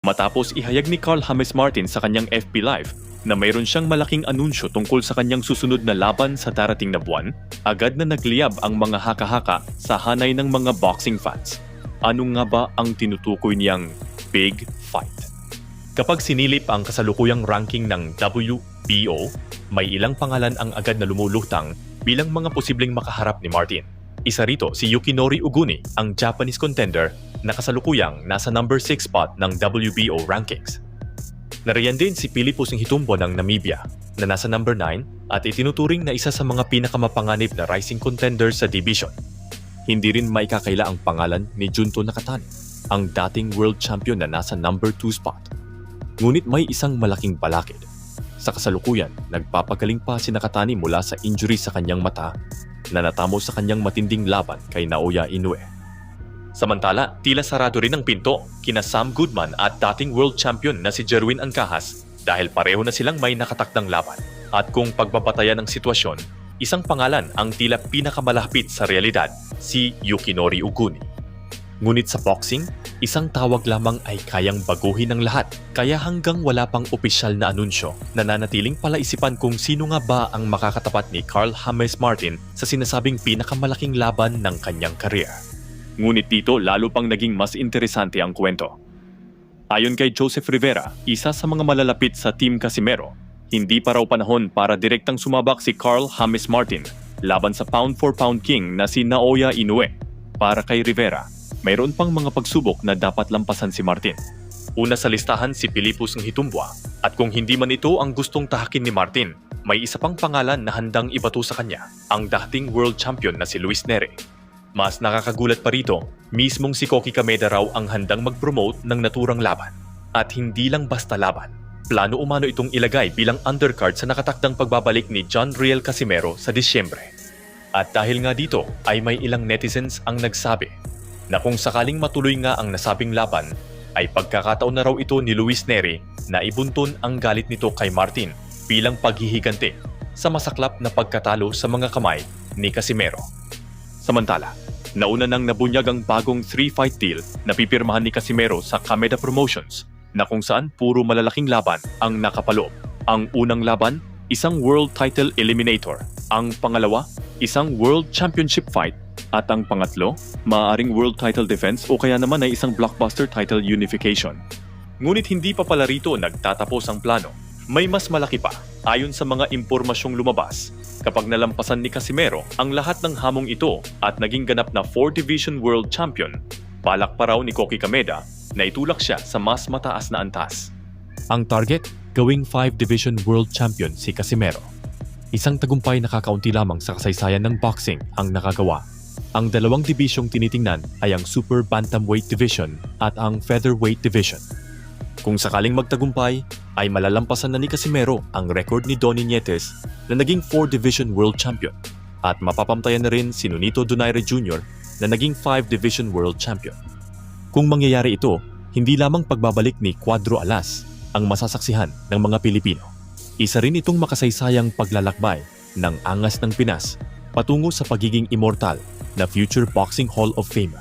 Matapos ihayag ni Carl James Martin sa kanyang FB Live na mayroon siyang malaking anunsyo tungkol sa kanyang susunod na laban sa darating na buwan, agad na nagliyab ang mga haka-haka sa hanay ng mga boxing fans. Ano nga ba ang tinutukoy niyang big fight? Kapag sinilip ang kasalukuyang ranking ng WBO, may ilang pangalan ang agad na lumulutang bilang mga posibleng makaharap ni Martin. Isa rito si Yukinori Uguni, ang Japanese contender na kasalukuyang nasa number 6 spot ng WBO rankings. Nariyan din si Pilipos Hitumbo ng Namibia na nasa number 9 at itinuturing na isa sa mga pinakamapanganib na rising contender sa division. Hindi rin maikakaila ang pangalan ni Junto Nakatani, ang dating world champion na nasa number 2 spot. Ngunit may isang malaking balakid. Sa kasalukuyan, nagpapagaling pa si Nakatani mula sa injury sa kanyang mata na natamo sa kanyang matinding laban kay Naoya Inoue. Samantala, tila sarado rin ang pinto kina Sam Goodman at dating world champion na si Jerwin Ancajas dahil pareho na silang may nakatakdang laban. At kung pagbabatayan ng sitwasyon, isang pangalan ang tila pinakamalapit sa realidad, si Yukinori Uguni. Ngunit sa boxing, isang tawag lamang ay kayang baguhin ng lahat. Kaya hanggang wala pang opisyal na anunsyo, nananatiling palaisipan kung sino nga ba ang makakatapat ni Carl James Martin sa sinasabing pinakamalaking laban ng kanyang career. Ngunit dito lalo pang naging mas interesante ang kwento. Ayon kay Joseph Rivera, isa sa mga malalapit sa Team Casimero, hindi pa raw panahon para direktang sumabak si Carl James Martin laban sa pound for pound king na si Naoya Inoue. Para kay Rivera, mayroon pang mga pagsubok na dapat lampasan si Martin. Una sa listahan si Pilipos Hitumbo, at kung hindi man ito ang gustong tahakin ni Martin, may isa pang pangalan na handang ibato sa kanya, ang dating world champion na si Luis Neri. Mas nakakagulat pa rito, mismong si Koki Kameda raw ang handang mag-promote ng naturang laban. At hindi lang basta laban, plano umano itong ilagay bilang undercard sa nakatakdang pagbabalik ni John Riel Casimero sa Disyembre. At dahil nga dito ay may ilang netizens ang nagsabi na kung sakaling matuloy nga ang nasabing laban, ay pagkakataon na raw ito ni Luis Neri na ibuntun ang galit nito kay Martin bilang paghihigante sa masaklap na pagkatalo sa mga kamay ni Casimero. Samantala, nauna nang nabunyag ang bagong 3-fight deal na pipirmahan ni Casimero sa Kameda Promotions na kung saan puro malalaking laban ang nakapaloob. Ang unang laban, isang world title eliminator. Ang pangalawa, isang world championship fight. At ang pangatlo, maaaring world title defense o kaya naman ay isang blockbuster title unification. Ngunit hindi pa pala rito nagtatapos ang plano. May mas malaki pa, ayon sa mga impormasyong lumabas. Kapag nalampasan ni Casimero ang lahat ng hamong ito at naging ganap na 4-division world champion, balak pa raw ni Koki Kameda na itulak siya sa mas mataas na antas. Ang target, gawing 5-division world champion si Casimero. Isang tagumpay na kakaunti lamang sa kasaysayan ng boxing ang nakagawa. Ang dalawang dibisyong tinitingnan ay ang Super Bantamweight Division at ang Featherweight Division. Kung sakaling magtagumpay, ay malalampasan na ni Casimero ang record ni Donnie Nietes na naging 4-division world champion at mapapamtayan na rin si Nonito Donaire Jr. na naging 5-division world champion. Kung mangyayari ito, hindi lamang pagbabalik ni Cuadro Alas ang masasaksihan ng mga Pilipino. Isa rin itong makasaysayang paglalakbay ng angas ng Pinas patungo sa pagiging immortal na future Boxing Hall of Famer.